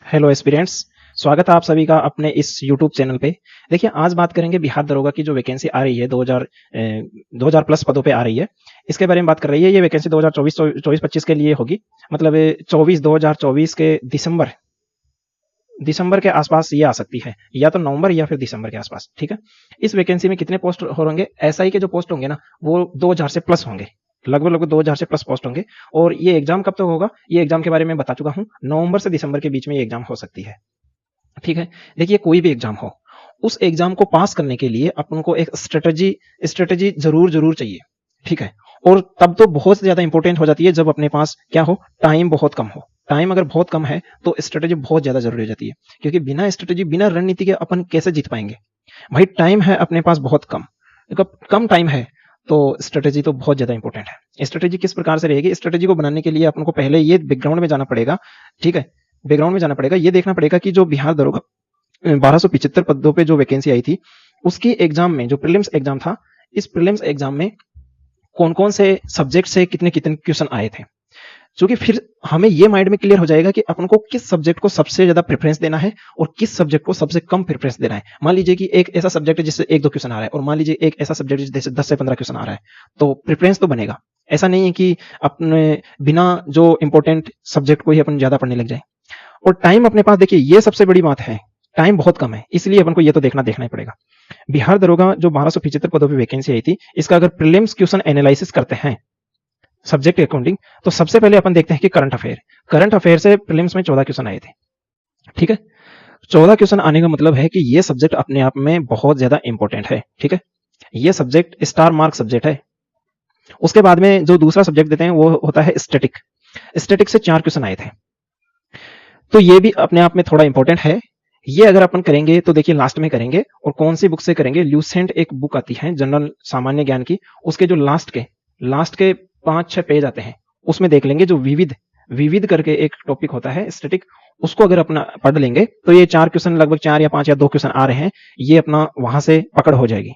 Hello aspirants. स्वागत है आप सभी का अपने इस यूट्यूब चैनल पे। देखिए, आज बात करेंगे बिहार दरोगा की जो वैकेंसी आ रही है 2000 प्लस पदों पे आ रही है। इसके बारे में बात कर रही है। ये वैकेंसी 2024-25 के लिए होगी। मतलब 2024 के दिसंबर के आसपास ये आ सकती है, या तो नवंबर या फिर दिसंबर के आसपास। ठीक है। इस वैकेंसी में कितने पोस्ट होंगे? एसआई के जो पोस्ट होंगे ना, वो 2000 से प्लस होंगे। लगभग 2000 से प्लस पोस्ट होंगे। और ये एग्जाम कब तक होगा, ये एग्जाम के बारे में बता चुका हूँ। नवंबर से दिसंबर के बीच में ये एग्जाम हो सकती है। ठीक है। देखिए, कोई भी एग्जाम हो, उस एग्जाम को पास करने के लिए अपन को एक स्ट्रेटेजी जरूर जरूर चाहिए। ठीक है। और तब तो बहुत ज्यादा इंपॉर्टेंट हो जाती है जब अपने पास क्या हो, टाइम बहुत कम हो। टाइम अगर बहुत कम है तो स्ट्रेटेजी बहुत ज्यादा जरूरी हो जाती है, क्योंकि बिना स्ट्रेटेजी बिना रणनीति के अपन कैसे जीत पाएंगे? भाई, टाइम है अपने पास बहुत कम। कम टाइम है तो स्ट्रेटेजी तो बहुत ज्यादा इंपॉर्टेंट है। स्ट्रेटेजी किस प्रकार से रहेगी? स्ट्रेटेजी को बनाने के लिए अपन को पहले ये बैकग्राउंड में जाना पड़ेगा। ठीक है। बैकग्राउंड में जाना पड़ेगा, ये देखना पड़ेगा कि जो बिहार दरोगा 1275 पदों पे जो वैकेंसी आई थी, उसकी एग्जाम में जो प्रीलिम्स एग्जाम था, इस प्रीलिम्स एग्जाम में कौन कौन से सब्जेक्ट से कितने कितने क्वेश्चन आए थे। क्योंकि फिर हमें ये माइंड में क्लियर हो जाएगा कि अपन को किस सब्जेक्ट को सबसे ज्यादा प्रेफरेंस देना है और किस सब्जेक्ट को सबसे कम प्रेफरेंस देना है। मान लीजिए कि एक ऐसा सब्जेक्ट है जिससे एक दो क्वेश्चन आ रहा है, और मान लीजिए एक ऐसा सब्जेक्ट है जिससे 10 से 15 क्वेश्चन आ रहा है, तो प्रेफरेंस तो बनेगा। ऐसा नहीं है कि अपने बिना जो इंपॉर्टेंट सब्जेक्ट को ही अपन ज्यादा पढ़ने लग जाए। और टाइम अपने पास, देखिए ये सबसे बड़ी बात है, टाइम बहुत कम है, इसलिए अपन को ये तो देखना ही पड़ेगा। बिहार दरोगा जो 1275 पदों पर वैकेंसी आई थी, इसका अगर प्रीलिम्स क्वेश्चन एनालिसिस करते हैं सब्जेक्ट अकाउंटिंग, तो सबसे पहले अपन देखते हैं कि करंट अफेयर से प्रीलिम्स में 14 क्वेश्चन आए थे। ठीक है। 14 क्वेश्चन आने का मतलब है कि ये सब्जेक्ट अपने आप में बहुत ज्यादा इंपॉर्टेंट है। ठीक है। ये सब्जेक्ट स्टार मार्क सब्जेक्ट है। उसके बाद में जो दूसरा सब्जेक्ट देते हैं वो होता है स्टैटिक। स्टैटिक से 4 क्वेश्चन आए थे, तो ये भी अपने आप में थोड़ा इंपॉर्टेंट है। ये अगर अपन करेंगे तो देखिए लास्ट में करेंगे, और कौन सी बुक से करेंगे? ल्यूसेंट एक बुक आती है जनरल सामान्य ज्ञान की, उसके जो लास्ट के 5-6 पेज आते हैं, उसमें देख लेंगे जो विविध विविध करके एक टॉपिक होता है स्टैटिक। उसको अगर अपना पढ़ लेंगे तो ये 4 क्वेश्चन, लगभग 4 या 5 या 2 क्वेश्चन आ रहे हैं, ये अपना वहां से पकड़ हो जाएगी।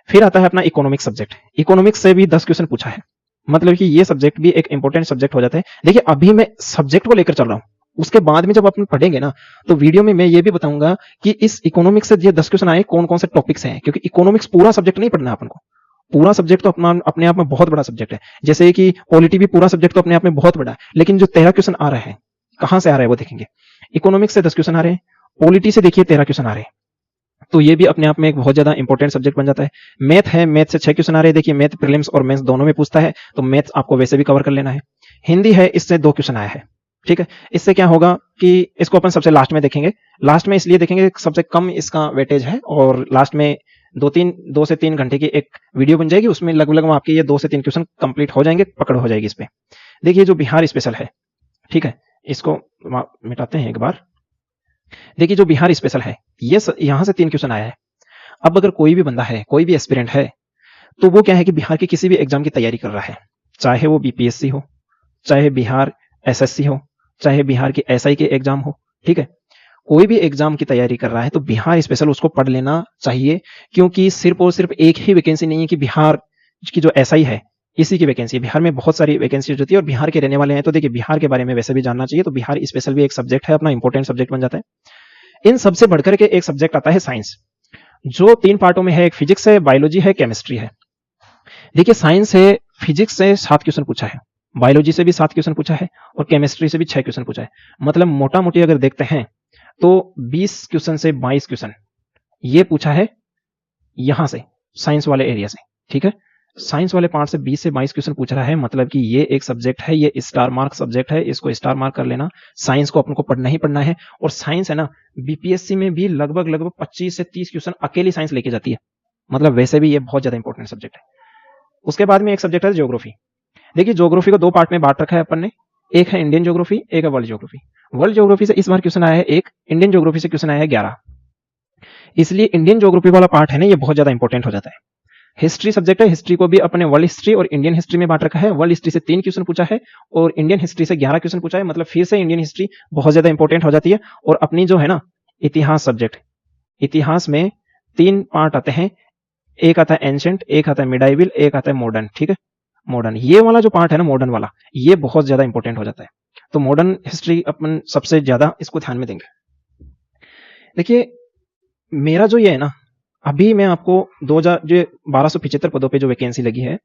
फिर आता है अपना इकोनॉमिक्स सब्जेक्ट। इकोनॉमिक्स से भी 10 क्वेश्चन पूछा है, मतलब कि ये सब्जेक्ट भी एक इंपॉर्टेंट सब्जेक्ट हो जाता है। देखिए, अभी मैं सब्जेक्ट को लेकर चल रहा हूं, उसके बाद में जब अपन पढ़ेंगे ना, तो वीडियो में मैं ये भी बताऊंगा कि इस इकोनॉमिक्स से ये 10 क्वेश्चन आए, कौन कौन से टॉपिक्स हैं। क्योंकि इकोनॉमिक्स पूरा सब्जेक्ट नहीं पढ़ना है अपन को। पूरा सब्जेक्ट तो अपना अपने आप में बहुत बड़ा सब्जेक्ट है। जैसे कि पॉलिटी भी पूरा सब्जेक्ट तो अपने आप में बहुत बड़ा है, लेकिन जो 13 क्वेश्चन आ रहे हैं, कहां से आ रहे हैं वो देखेंगे। इकोनॉमिक्स से 10 क्वेश्चन आ रहे हैं, पॉलिटी से देखिए 13 क्वेश्चन आ रहे हैं, तो ये भी अपने आप में एक बहुत ज्यादा इंपॉर्टेंट सब्जेक्ट बन जाता है। मैथ है, मैथ से 6 क्वेश्चन आ रहे हैं। देखिए, मैथ प्रीलिम्स और मेंस दोनों में पूछता है, तो मैथ आपको वैसे भी कवर कर लेना है। हिंदी है, इससे 2 क्वेश्चन आया है। ठीक है। इससे क्या होगा कि इसको अपन सबसे लास्ट में देखेंगे। लास्ट में इसलिए देखेंगे, सबसे कम इसका वेटेज है, और लास्ट में 2 से 3 घंटे की एक वीडियो बन जाएगी, उसमें लगभग आपके ये 2 से 3 क्वेश्चन कंप्लीट हो जाएंगे, पकड़ हो जाएगी इस पे। देखिए, जो बिहार स्पेशल है, ठीक है, इसको मिटाते हैं एक बार। देखिए, जो बिहार स्पेशल है, ये यहां से 3 क्वेश्चन आया है। अब अगर कोई भी बंदा है, कोई भी एस्पिरेंट है, तो वो क्या है कि बिहार के किसी भी एग्जाम की तैयारी कर रहा है, चाहे वो बीपीएससी हो, चाहे बिहार एसएससी हो, चाहे बिहार की एसआई के एग्जाम हो। ठीक है। कोई भी एग्जाम की तैयारी कर रहा है तो बिहार स्पेशल उसको पढ़ लेना चाहिए, क्योंकि सिर्फ और सिर्फ एक ही वैकेंसी नहीं है कि बिहार की जो एसआई है इसी की वैकेंसी है। बिहार में बहुत सारी वैकेंसी होती है, और बिहार के रहने वाले हैं तो देखिए बिहार के बारे में वैसे भी जानना चाहिए, तो बिहार स्पेशल भी एक सब्जेक्ट है, अपना इंपॉर्टेंट सब्जेक्ट बन जाता है। इन सबसे बढ़कर के एक सब्जेक्ट आता है साइंस, जो 3 पार्टों में है। एक फिजिक्स है, बायोलॉजी है, केमिस्ट्री है। देखिए, साइंस से फिजिक्स से 7 क्वेश्चन पूछा है, बायोलॉजी से भी 7 क्वेश्चन पूछा है, और केमिस्ट्री से भी 6 क्वेश्चन पूछा है। मतलब मोटा मोटी अगर देखते हैं तो 20 क्वेश्चन से 22 क्वेश्चन ये पूछा है यहां से, साइंस वाले एरिया से। ठीक है। साइंस वाले पार्ट से 20 से 22 क्वेश्चन पूछ रहा है, मतलब कि ये एक सब्जेक्ट है, ये स्टार मार्क सब्जेक्ट है, इसको स्टार मार्क कर लेना। साइंस को अपन को पढ़ना ही पढ़ना है, और साइंस है ना, बीपीएससी में भी लगभग 25 से 30 क्वेश्चन अकेली साइंस लेके जाती है। मतलब वैसे भी ये बहुत ज्यादा इंपॉर्टेंट सब्जेक्ट है। उसके बाद में एक सब्जेक्ट है ज्योग्राफी। देखिए, ज्योग्राफी को 2 पार्ट में बांट रखा है अपन ने, एक है इंडियन ज्योग्राफी, एक है वर्ल्ड ज्योग्राफी। वर्ल्ड ज्योग्राफी से इस बार क्वेश्चन आया है एक, इंडियन ज्योग्राफी से क्वेश्चन आया है 11। इसलिए इंडियन ज्योग्राफी वाला पार्ट है ना, ये बहुत ज्यादा इंपॉर्टेंट हो जाता है। हिस्ट्री सब्जेक्ट है, हिस्ट्री को भी अपने वर्ल्ड हिस्ट्री और इंडियन हिस्ट्री में बांट रखा है। वर्ल्ड हिस्ट्री से 3 क्वेश्चन पूछा है, और इंडियन हिस्ट्री से 11 क्वेश्चन पूछा है, मतलब फिर से इंडियन हिस्ट्री बहुत ज्यादा इंपॉर्टेंट हो जाती है। और अपनी जो है ना इतिहास सब्जेक्ट, इतिहास में 3 पार्ट आते हैं, एक आता है एंशंट, एक आता है मिडाइवल, एक आता है मॉडर्न। ठीक है। मॉडर्न, ये वाला जो पार्ट है ना, मॉडर्न वाला, ये बहुत ज्यादा इंपॉर्टेंट हो जाता है। तो मॉडर्न हिस्ट्री अपन सबसे ज्यादा इसको ध्यान में देंगे। देखिए मेरा जो ये है ना, अभी मैं आपको 2000 जो 1275 पदों पे जो वैकेंसी लगी है,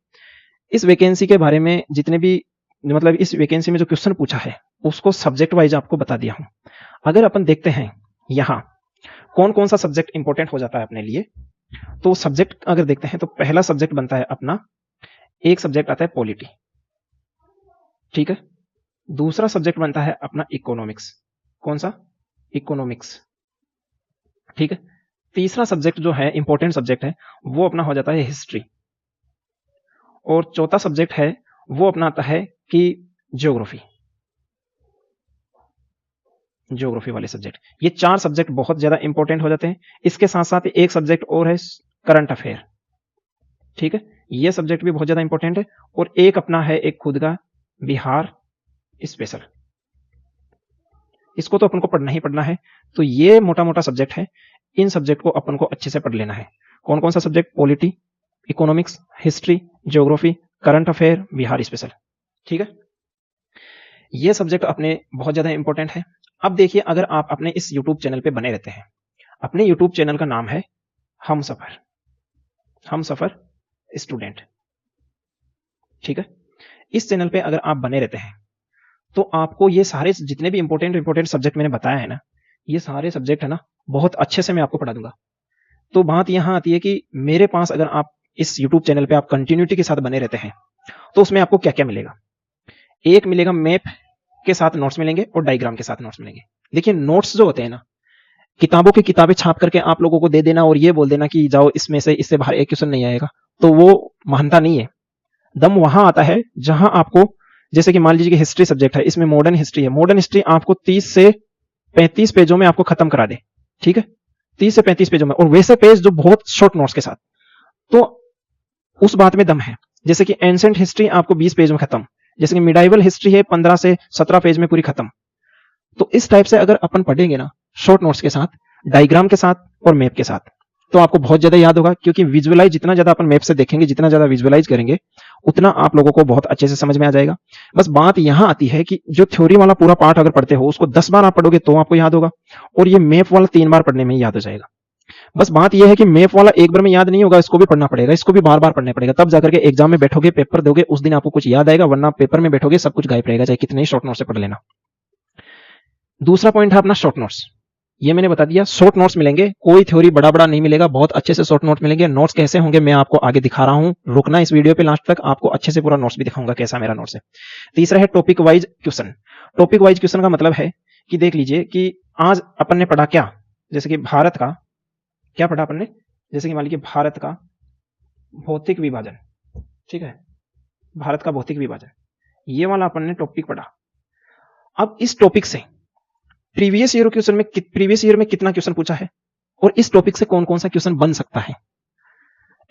इस वैकेंसी के बारे में जितने भी मतलब इस वैकेंसी में जो क्वेश्चन पूछा है उसको सब्जेक्ट वाइज आपको बता दिया हूं। अगर अपन देखते हैं यहां कौन कौन सा सब्जेक्ट इंपॉर्टेंट हो जाता है अपने लिए, तो सब्जेक्ट अगर देखते हैं तो पहला सब्जेक्ट बनता है अपना, एक सब्जेक्ट आता है पॉलिटी, ठीक है। दूसरा सब्जेक्ट बनता है अपना इकोनॉमिक्स, कौन सा, इकोनॉमिक्स, ठीक है। तीसरा सब्जेक्ट जो है इंपॉर्टेंट सब्जेक्ट है वो अपना हो जाता है हिस्ट्री, और चौथा सब्जेक्ट है वो अपना आता है कि ज्योग्राफी, ज्योग्राफी वाले सब्जेक्ट। ये 4 सब्जेक्ट बहुत ज्यादा इंपॉर्टेंट हो जाते हैं। इसके साथ साथ एक सब्जेक्ट और है करंट अफेयर, ठीक है, ये सब्जेक्ट भी बहुत ज्यादा इंपॉर्टेंट है। और एक अपना है एक खुद का बिहार स्पेशल, इसको तो अपन को पढ़ना ही पढ़ना है। तो ये मोटा मोटा सब्जेक्ट है, इन सब्जेक्ट को अपन को अच्छे से पढ़ लेना है। कौन कौन सा subject, polity, economics, history, geography, current affair, Bihar special, ठीक है। ये सब्जेक्ट अपने बहुत ज्यादा इंपॉर्टेंट है। अब देखिए अगर आप अपने इस YouTube चैनल पे बने रहते हैं, अपने YouTube चैनल का नाम है हमसफर, हमसफर स्टूडेंट, ठीक है। इस चैनल पे अगर आप बने रहते हैं तो आपको ये सारे जितने भी इंपॉर्टेंट सब्जेक्ट मैंने बताया है ना, ये सारे सब्जेक्ट है ना बहुत अच्छे से मैं आपको पढ़ा दूंगा। तो बात यहां आती है कि मेरे पास अगर आप इस YouTube चैनल पे आप कंटिन्यूटी के साथ बने रहते हैं तो उसमें आपको क्या क्या मिलेगा। एक मिलेगा मैप के साथ नोट्स मिलेंगे और डायग्राम के साथ नोट्स मिलेंगे। देखिए नोट्स जो होते हैं ना, किताबों की किताबें छाप करके आप लोगों को दे देना और ये बोल देना कि जाओ इसमें से इससे बाहर एक क्वेश्चन नहीं आएगा, तो वो महानता नहीं है। दम वहां आता है जहां आपको, जैसे कि मान लीजिए कि हिस्ट्री सब्जेक्ट है, इसमें मॉडर्न हिस्ट्री है, मॉडर्न हिस्ट्री आपको 30 से 35 पेजों में आपको खत्म करा दे, ठीक है, 30 से 35 पेजों में, और वैसे पेज जो बहुत शॉर्ट नोट्स के साथ, तो उस बात में दम है। जैसे कि एंशिएंट हिस्ट्री आपको 20 पेज में खत्म, जैसे कि मिडाइवल हिस्ट्री है 15 से 17 पेज में पूरी खत्म। तो इस टाइप से अगर अपन पढ़ेंगे ना शॉर्ट नोट्स के साथ, डायग्राम के साथ और मैप के साथ, तो आपको बहुत ज्यादा याद होगा। क्योंकि विजुअलाइज जितना ज्यादा अपन मैप से देखेंगे, जितना ज्यादा विजुअलाइज करेंगे, उतना आप लोगों को बहुत अच्छे से समझ में आ जाएगा। बस बात यहां आती है कि जो थ्योरी वाला पूरा पार्ट अगर पढ़ते हो उसको 10 बार आप पढ़ोगे तो आपको याद होगा, और ये मैप वाला 3 बार पढ़ने में ही याद हो जाएगा। बस बात यह है कि मैप वाला एक बार में याद नहीं होगा, इसको भी पढ़ना पड़ेगा, इसको भी बार बार पढ़ना पड़ेगा, तब जाकर के एग्जाम में बैठोगे, पेपर दोगे, उस दिन आपको कुछ याद आएगा, वरना पेपर में बैठोगे सब कुछ गायब रहेगा, चाहे कितने ही शॉर्ट नोट से पढ़ लेना। दूसरा पॉइंट है अपना शॉर्ट नोट्स। ये मैंने बता दिया, शॉर्ट नोट्स मिलेंगे, कोई थ्योरी बड़ा बड़ा नहीं मिलेगा, बहुत अच्छे से शॉर्ट नोट्स मिलेंगे। नोट्स कैसे होंगे मैं आपको आगे दिखा रहा हूं, रुकना इस वीडियो पे लास्ट तक, आपको अच्छे से पूरा नोट्स भी दिखाऊंगा कैसा मेरा नोट्स है। तीसरा है topic wise question. Topic wise question का मतलब है कि देख लीजिए कि आज अपन ने पढ़ा क्या, जैसे कि भारत का क्या पढ़ा अपन ने, जैसे कि मान लीजिए भारत का भौतिक विभाजन, ठीक है, भारत का भौतिक विभाजन, ये वाला अपन ने टॉपिक पढ़ा। अब इस टॉपिक से प्रीवियस ईयर क्वेश्चन में, प्रीवियस ईयर में कितना क्वेश्चन पूछा है और इस टॉपिक से कौन कौन सा क्वेश्चन बन सकता है,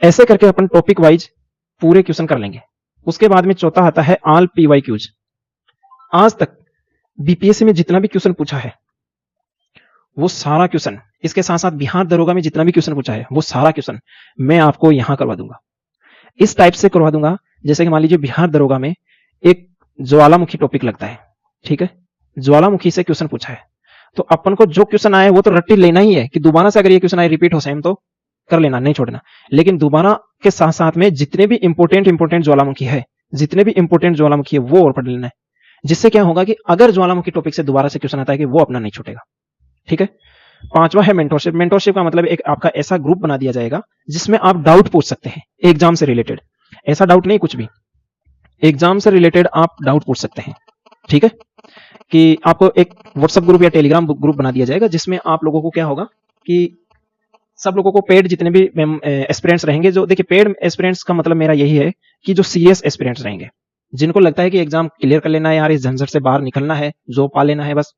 ऐसे करके अपन टॉपिक वाइज पूरे क्वेश्चन कर लेंगे। उसके बाद में चौथा आता है ऑल PYQs। आज तक बीपीएससी में जितना भी क्वेश्चन पूछा है वो सारा क्वेश्चन, इसके साथ साथ बिहार दरोगा में जितना भी क्वेश्चन पूछा है वो सारा क्वेश्चन मैं आपको यहां करवा दूंगा। इस टाइप से करवा दूंगा, जैसे कि मान लीजिए बिहार दरोगा में एक ज्वालामुखी टॉपिक लगता है, ठीक है, ज्वालामुखी से क्वेश्चन पूछा है, तो अपन को जो क्वेश्चन आए वो तो रट्टी लेना ही है कि दोबारा से अगर ये क्वेश्चन आए रिपीट हो सेम तो कर लेना, नहीं छोड़ना। लेकिन दोबारा के साथ साथ में जितने भी इंपॉर्टेंट ज्वालामुखी है, जितने भी इंपॉर्टेंट ज्वालामुखी है वो और पढ़ लेना है, जिससे क्या होगा कि अगर ज्वालामुखी टॉपिक से दोबारा से क्वेश्चन आता है कि वो अपना नहीं छूटेगा, ठीक है। पांचवा है मेंटरशिप। मेंटरशिप का मतलब एक आपका ऐसा ग्रुप बना दिया जाएगा जिसमें आप डाउट पूछ सकते हैं एग्जाम से रिलेटेड, ऐसा डाउट नहीं कुछ भी, एग्जाम से रिलेटेड आप डाउट पूछ सकते हैं, ठीक है, कि आपको एक व्हाट्सएप ग्रुप या टेलीग्राम ग्रुप बना दिया जाएगा जिसमें आप लोगों को क्या होगा कि सब लोगों को पेड जितने भी एस्पिरेंट्स रहेंगे, जो देखिए पेड एस्पिरेंट्स का मतलब मेरा यही है कि जो सीरियस एस्पिरेंट्स रहेंगे, जिनको लगता है कि एग्जाम क्लियर कर लेना है यार, इस झंझट से बाहर निकलना है, जॉब पा लेना है बस,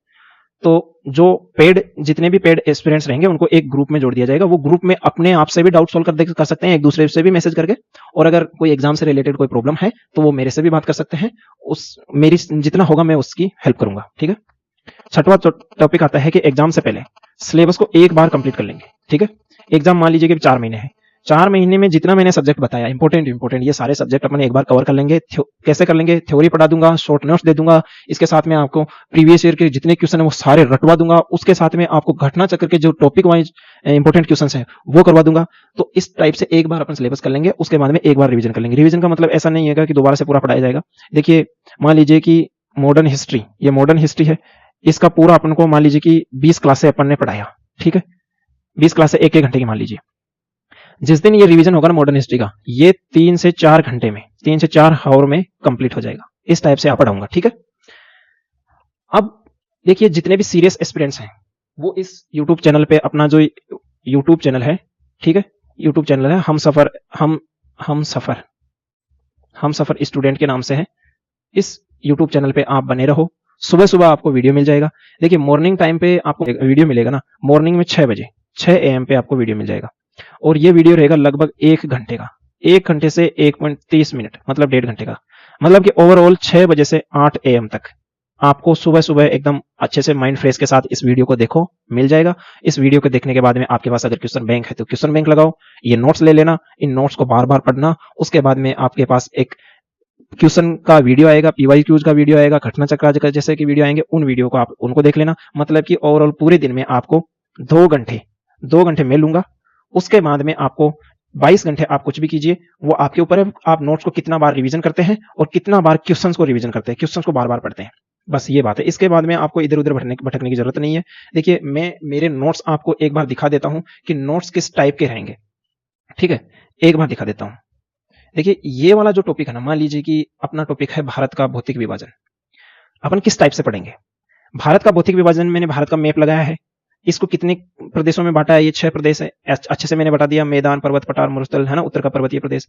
तो जो पेड जितने भी पेड एस्पिरेंट्स रहेंगे उनको एक ग्रुप में जोड़ दिया जाएगा। वो ग्रुप में अपने आप से भी डाउट सॉल्व कर सकते हैं, एक दूसरे से भी मैसेज करके, और अगर कोई एग्जाम से रिलेटेड कोई प्रॉब्लम है तो वो मेरे से भी बात कर सकते हैं, उस मेरी जितना होगा मैं उसकी हेल्प करूंगा, ठीक है। छठवां टॉपिक आता है कि एग्जाम से पहले सिलेबस को एक बार कंप्लीट कर लेंगे, ठीक है। एग्जाम मान लीजिए कि 4 महीने है, 4 महीने में जितना मैंने सब्जेक्ट बताया इंपॉर्टेंट ये सारे सब्जेक्ट अपन एक बार कवर कर लेंगे। कैसे कर लेंगे? थ्योरी पढ़ा दूंगा, शॉर्ट नोट्स दे दूंगा, इसके साथ में आपको प्रीवियस ईयर के जितने क्वेश्चन है वो सारे रटवा दूंगा, उसके साथ में आपको घटना चक्र के जो टॉपिक वाइज इंपॉर्टेंट क्वेश्चन है वो करवा दूंगा। तो इस टाइप से एक बार अपन सिलेबस कर लेंगे, उसके बाद में एक बार रिवीजन कर लेंगे। रिवीजन का मतलब ऐसा नहीं है कि दोबारा से पूरा पढ़ाया जाएगा। देखिए मान लीजिए कि मॉडर्न हिस्ट्री, ये मॉडर्न हिस्ट्री है, इसका पूरा अपन को मान लीजिए कि 20 क्लासें अपन ने पढ़ाया, ठीक है, 20 क्लासें एक घंटे की मान लीजिए। जिस दिन ये रिवीजन होगा ना मॉडर्न हिस्ट्री का, ये 3 से 4 घंटे में, 3 से 4 आवर में कंप्लीट हो जाएगा। इस टाइप से आप पढ़ाऊंगा, ठीक है। अब देखिए जितने भी सीरियस एस्पिरेंट्स हैं वो इस यूट्यूब चैनल पे, अपना जो यूट्यूब चैनल है, ठीक है, यूट्यूब चैनल है हम सफर स्टूडेंट के नाम से है। इस यूट्यूब चैनल पे आप बने रहो, सुबह सुबह आपको वीडियो मिल जाएगा। देखिए मॉर्निंग टाइम पे आपको वीडियो मिलेगा ना, मॉर्निंग में 6 बजे 6 AM पे आपको वीडियो मिल जाएगा, और ये वीडियो रहेगा लगभग 1 घंटे का, 1 घंटे से 1.30 मिनट, मतलब 1.5 घंटे का। मतलब कि ओवरऑल 6 बजे से 8 AM तक आपको सुबह सुबह एकदम अच्छे से माइंड फ्रेश के साथ इस वीडियो को देखो, मिल जाएगा। इस वीडियो को देखने के बाद में आपके पास अगर क्वेश्चन बैंक है तो क्वेश्चन बैंक लगाओ, ये नोट्स ले लेना, इन नोट्स को बार बार पढ़ना। उसके बाद में आपके पास एक क्वेश्चन का वीडियो आएगा, PYQs का वीडियो आएगा, घटना चक्र जैसे कि वीडियो आएंगे, उन वीडियो को आप उनको देख लेना। मतलब कि ओवरऑल पूरे दिन में आपको 2 घंटे मैं लूंगा। उसके बाद में आपको 22 घंटे आप कुछ भी कीजिए, वो आपके ऊपर है। आप नोट्स को कितना बार रिवीजन करते हैं और कितना बार क्वेश्चंस को रिवीजन करते हैं, क्वेश्चंस को बार बार पढ़ते हैं, बस ये बात है। इसके बाद में आपको इधर उधर भटकने की जरूरत नहीं है। देखिए मैं मेरे नोट्स आपको एक बार दिखा देता हूं कि नोट्स किस टाइप के रहेंगे, ठीक है, एक बार दिखा देता हूं। देखिए ये वाला जो टॉपिक है ना, मान लीजिए कि अपना टॉपिक है भारत का भौतिक विभाजन। अपन किस टाइप से पढ़ेंगे? भारत का भौतिक विभाजन, मैंने भारत का मैप लगाया है, इसको कितने प्रदेशों में बांटा है, ये 6 प्रदेश है, अच्छे से मैंने बता दिया, मैदान, पर्वत, पठार, मरुस्थल, है ना, उत्तर का पर्वतीय प्रदेश।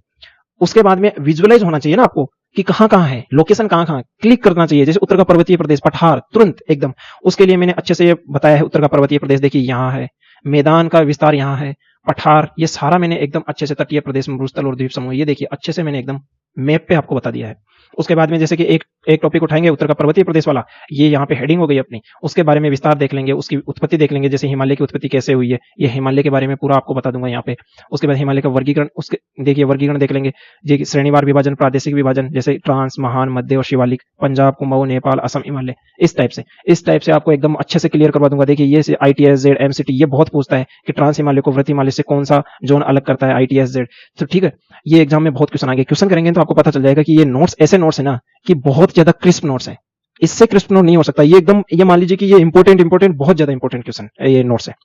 उसके बाद में विजुअलाइज होना चाहिए ना आपको कि कहां कहां है, लोकेशन कहां कहां, क्लिक करना चाहिए। जैसे उत्तर का पर्वतीय प्रदेश, पठार, तुरंत एकदम। उसके लिए मैंने अच्छे से ये बताया है, उत्तर का पर्वतीय प्रदेश देखिए यहाँ है, मैदान का विस्तार यहाँ है, पठार, ये सारा मैंने एकदम अच्छे से, तटीय प्रदेश, मरुस्थल और द्वीप समूह, ये देखिए अच्छे से मैंने एकदम मैप पे आपको बता दिया है। उसके बाद में जैसे कि एक टॉपिक उठाएंगे उत्तर का पर्वतीय प्रदेश वाला, ये यहाँ पे हेडिंग हो गई अपनी, उसके बारे में विस्तार देख लेंगे, उसकी उत्पत्ति देख लेंगे, जैसे हिमालय की उत्पत्ति कैसे हुई है, ये हिमालय के बारे में पूरा आपको बता दूंगा यहाँ पे। उसके बाद हिमालय का वर्गीकरण, उसके देखिए वर्गीकरण देख लेंगे, ये श्रेणीवार विभाजन, प्रादेशिक विभाजन, जैसे ट्रांस, महान, मध्य और शिवालिक, पंजाब, कुमाऊं, नेपाल, असम, हिमालय, इस टाइप से आपको एकदम अच्छे से क्लियर करवा दूंगा। देखिए ये ITS Z MCT ये बहुत पूछता है कि ट्रांस हिमालय को वृत्त हिमालय से कौन सा जोन अलग करता है, ITS Z। तो ठीक है, ये एग्जाम में बहुत क्वेश्चन आएंगे, क्वेश्चन करेंगे तो आपको पता चल जाएगा कि ये नोट्स ऐसे नोट्स है ना कि बहुत ज्यादा क्रिस्प नोट्स है, इससे क्रिस्प नोट नहीं हो सकता। ये एकदम, ये मान लीजिए कि ये इंपॉर्टेंट बहुत ज्यादा इंपॉर्टेंट क्वेश्चन ये नोट्स है।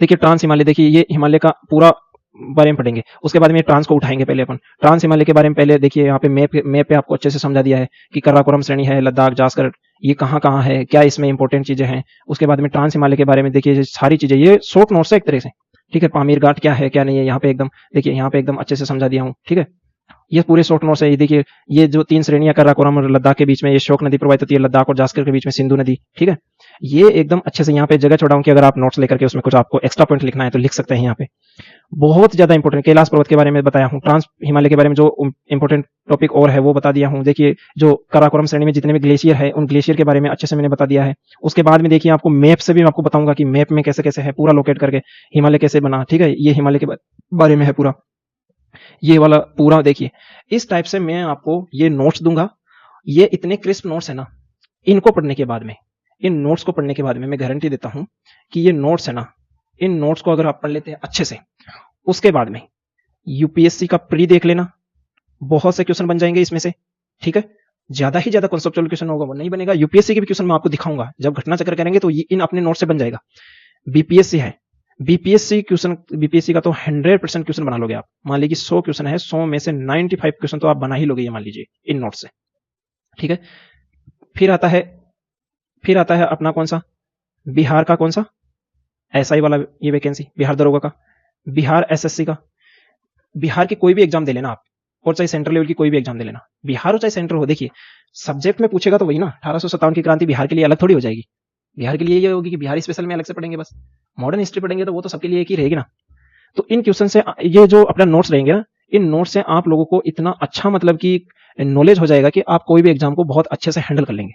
देखिए ट्रांस हिमालय, देखिए ये हिमालय का पूरा बारे में पढ़ेंगे। उसके बाद में ट्रांस को उठाएंगे, पहले अपन ट्रांस हिमालय के बारे में पहले देखिए, यहाँ पे मैप पे आपको अच्छे से समझा दिया है कि कराकोरम श्रेणी है, लद्दाख, जास्कर, ये कहाँ कहाँ है, क्या इसमें इंपॉर्टेंट चीजें हैं। उसके बाद में ट्रांस हिमालय के बारे में देखिए सारी चीजें, ये शॉर्ट नोट्स है एक तरह से, ठीक है। पामीर घाट क्या है क्या नहीं है, यहाँ पे एकदम देखिए, यहाँ पे एकदम अच्छे से समझा दिया हूँ, ठीक है। ये पूरे शॉर्ट नोट्स है। ये देखिए ये जो 3 श्रेणियां कराकोरम और लद्दाख के बीच में, ये शोक नदी प्रवाहित होती है, लद्दाख और जास्कर के बीच में सिंधु नदी, ठीक है। ये एकदम अच्छे से यहाँ पे जगह छोड़ा हूं कि अगर आप नोट्स लेकर के उसमें कुछ आपको एक्स्ट्रा पॉइंट लिखना है तो लिख सकते हैं। यहाँ पे बहुत ज्यादा इंपॉर्टेंट कैलाश पर्वत के बारे में बताया हूँ, ट्रांस हिमालय के बारे में जो इंपॉर्टेंट टॉपिक और है वो बता दिया हूँ। देखिए जो कराकोरम श्रेणी में जितने भी ग्लेशियर है, उन ग्लेशियर के बारे में अच्छे से मैंने बता दिया है। उसके बाद में देखिए आपको मैप से भी आपको बताऊंगा कि मैप में कैसे कैसे है, पूरा लोकेट करके हिमालय कैसे बना, ठीक है। ये हिमालय के बारे में है पूरा, ये वाला पूरा देखिए। इस टाइप से मैं आपको ये नोट्स दूंगा। ये इतने क्रिस्प नोट्स है ना, इनको पढ़ने के बाद में, इन नोट्स को पढ़ने के बाद में मैं गारंटी देता हूं कि ये नोट्स है ना, इन नोट्स को अगर आप पढ़ लेते हैं अच्छे से, उसके बाद में यूपीएससी का प्री देख लेना, बहुत से क्वेश्चन बन जाएंगे इसमें से, ठीक है। ज्यादा ही ज्यादा कॉन्सेप्चुअल क्वेश्चन होगा वो नहीं बनेगा। यूपीएससी के भी क्वेश्चन मैं आपको दिखाऊंगा, जब घटना चक्र करेंगे तो इन अपने नोट से बन जाएगा। बीपीएससी है, बीपीएससी क्वेश्चन, बीपीएससी का तो 100% क्वेश्चन बना लोगे आप। मान लीजिए 100 क्वेश्चन है, 100 में से 95 क्वेश्चन तो आप बना ही लोगे, ये मान लीजिए इन नोट से, ठीक है। फिर आता है अपना कौन सा, बिहार का कौन सा, एसआई वाला, ये वैकेंसी बिहार दरोगा का, बिहार एसएससी का। बिहार की कोई भी एग्जाम दे लेना आप, और चाहे सेंट्रल लेवल की कोई भी एग्जाम दे लेना, बिहार हो चाहे सेंट्रल हो। देखिए सब्जेक्ट में पूछेगा तो वही ना, 1857 की क्रांति बिहार के लिए अलग थोड़ी हो जाएगी। बिहार के लिए ये होगी कि बिहारी स्पेशल में अलग से पढ़ेंगे, बस मॉडर्न हिस्ट्री पढ़ेंगे तो वो तो सबके लिए एक ही रहेगी ना। तो इन क्वेश्चन से ये जो अपना नोट्स रहेंगे ना, इन नोट्स से आप लोगों को इतना अच्छा मतलब कि नॉलेज हो जाएगा कि आप कोई भी एग्जाम को बहुत अच्छे से हैंडल कर लेंगे।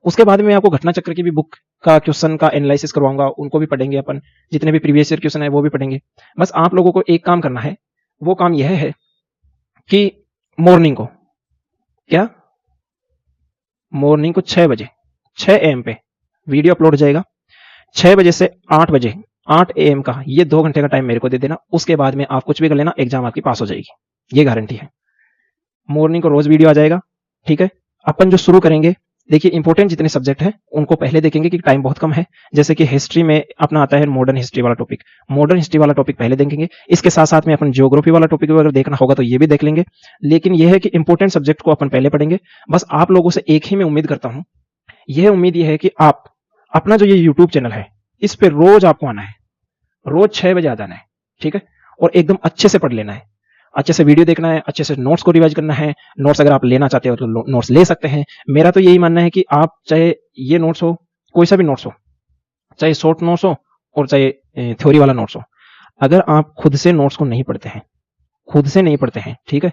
उसके बाद में आपको घटना चक्र की भी बुक का क्वेश्चन का एनालिसिस करवाऊंगा, उनको भी पढ़ेंगे अपन, जितने भी प्रीवियस ईयर क्वेश्चन है वो भी पढ़ेंगे। बस आप लोगों को एक काम करना है, वो काम यह है कि मॉर्निंग को, क्या मॉर्निंग को 6 बजे 6 AM पे वीडियो अपलोड हो जाएगा। 6 बजे से 8 बजे 8 AM का ये 2 घंटे का टाइम मेरे को दे देना। उसके बाद में आप कुछ भी कर लेना, एग्जाम आपकी पास हो जाएगी, ये गारंटी है। मॉर्निंग को रोज वीडियो आ जाएगा, ठीक है। अपन जो शुरू करेंगे, देखिए इंपॉर्टेंट जितने सब्जेक्ट हैं उनको पहले देखेंगे कि टाइम बहुत कम है। जैसे कि हिस्ट्री में अपना आता है मॉडर्न हिस्ट्री वाला टॉपिक, मॉडर्न हिस्ट्री वाला टॉपिक पहले देखेंगे। इसके साथ साथ में अपन ज्योग्राफी वाला टॉपिक अगर देखना होगा तो ये भी देख लेंगे। लेकिन यह है कि इंपॉर्टेंट सब्जेक्ट को अपन पहले पढ़ेंगे। बस आप लोगों से एक ही मैं उम्मीद करता हूं, यह उम्मीद यह है कि आप अपना जो ये यूट्यूब चैनल है इस पे रोज आपको आना है, रोज 6 बजे आ जाना है, ठीक है। और एकदम अच्छे से पढ़ लेना है, अच्छे से वीडियो देखना है, अच्छे से नोट्स को रिवाइज करना है। नोट्स अगर आप लेना चाहते हो तो नोट्स ले सकते हैं। मेरा तो यही मानना है कि आप चाहे ये नोट्स हो, कोई सा भी नोट्स हो, चाहे शॉर्ट नोट्स हो और चाहे थ्योरी वाला नोट्स हो, अगर आप खुद से नोट्स को नहीं पढ़ते हैं, खुद से नहीं पढ़ते हैं, ठीक है,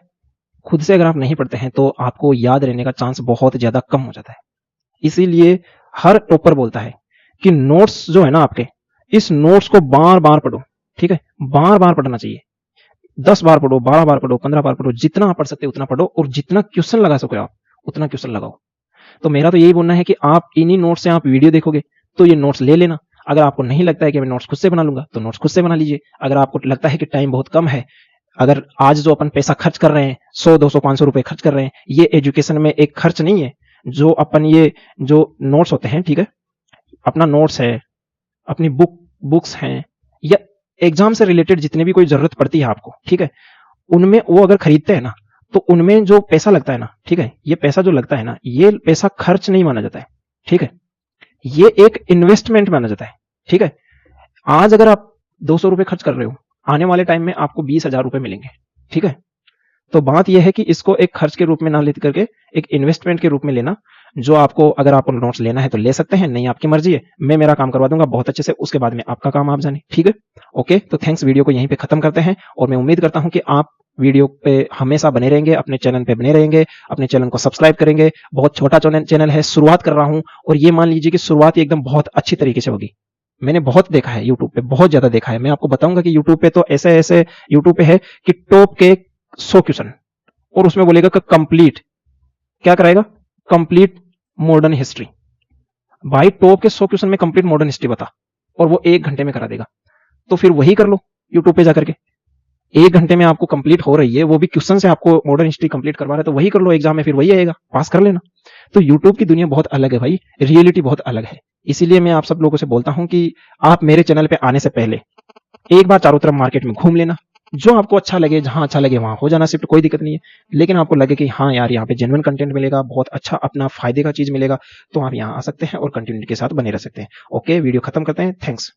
खुद से अगर आप नहीं पढ़ते हैं तो आपको याद रहने का चांस बहुत ज्यादा कम हो जाता है। इसीलिए हर टॉपर बोलता है कि नोट्स जो है ना आपके, इस नोट्स को बार बार पढ़ो, ठीक है, बार बार पढ़ना चाहिए। 10 बार पढ़ो, 12 बार पढ़ो, 15 बार पढ़ो, जितना आप पढ़ सकते हो उतना पढ़ो और जितना क्वेश्चन लगा सको आप उतना क्वेश्चन लगाओ। तो मेरा तो यही बोलना है कि आप इन्हीं नोट्स से आप वीडियो देखोगे तो ये नोट्स ले लेना। अगर आपको नहीं लगता है कि मैं नोट्स खुद से बना लूंगा तो नोट्स खुद से बना लीजिए। अगर आपको लगता है कि टाइम बहुत कम है, अगर आज जो अपन पैसा खर्च कर रहे हैं 100, 200, 500 रुपए खर्च कर रहे हैं, ये एजुकेशन में एक खर्च नहीं है। जो अपन ये जो नोट्स होते हैं, ठीक है, अपना नोट्स है, अपनी बुक्स हैं, या एग्जाम से रिलेटेड जितने भी कोई जरूरत पड़ती है आपको, ठीक है, उनमें वो अगर खरीदते हैं ना तो उनमें जो पैसा लगता है ना, ठीक है, ये पैसा जो लगता है ना, ये पैसा खर्च नहीं माना जाता है, ठीक है, ये एक इन्वेस्टमेंट माना जाता है, ठीक है। आज अगर आप 200 रुपए खर्च कर रहे हो, आने वाले टाइम में आपको 20,000 रुपए मिलेंगे, ठीक है। तो बात यह है कि इसको एक खर्च के रूप में ना लेकर के एक इन्वेस्टमेंट के रूप में लेना। जो आपको अगर आपको नोट्स लेना है तो ले सकते हैं, नहीं आपकी मर्जी है। मैं मेरा काम करवा दूंगा बहुत अच्छे से, उसके बाद में आपका काम आप जाने, ठीक है। ओके, तो थैंक्स, वीडियो को यहीं पे खत्म करते हैं और मैं उम्मीद करता हूं कि आप वीडियो पे हमेशा बने रहेंगे, अपने चैनल पे बने रहेंगे, अपने चैनल को सब्सक्राइब करेंगे। बहुत छोटा चैनल है, शुरुआत कर रहा हूं और ये मान लीजिए कि शुरुआत एकदम बहुत अच्छी तरीके से होगी। मैंने बहुत देखा है यूट्यूब पे, बहुत ज्यादा देखा है। मैं आपको बताऊंगा कि यूट्यूब पे तो ऐसे ऐसे यूट्यूब पे है कि टॉप के 100 क्वेश्चन और उसमें बोलेगा कि कंप्लीट, क्या कराएगा, कंप्लीट मॉडर्न हिस्ट्री। भाई टॉप के 100 क्वेश्चन में कंप्लीट मॉडर्न हिस्ट्री बता, और वो 1 घंटे में करा देगा। तो फिर वही कर लो यूट्यूब पे जाकर के, 1 घंटे में आपको कंप्लीट हो रही है, वो भी क्वेश्चन से आपको मॉडर्न हिस्ट्री कंप्लीट करवा रहा है, तो वही कर लो, एग्जाम में फिर वही आएगा, पास कर लेना। तो यूट्यूब की दुनिया बहुत अलग है भाई, रियलिटी बहुत अलग है। इसीलिए मैं आप सब लोगों से बोलता हूं कि आप मेरे चैनल पे आने से पहले एक बार चारों तरफ मार्केट में घूम लेना, जो आपको अच्छा लगे, जहां अच्छा लगे वहां हो जाना, शिफ्ट, कोई दिक्कत नहीं है। लेकिन आपको लगे कि हाँ यार यहाँ पे जेन्युइन कंटेंट मिलेगा, बहुत अच्छा अपना फायदे का चीज मिलेगा, तो आप यहाँ आ सकते हैं और कंटिन्यूटी के साथ बने रह सकते हैं। ओके, वीडियो खत्म करते हैं, थैंक्स।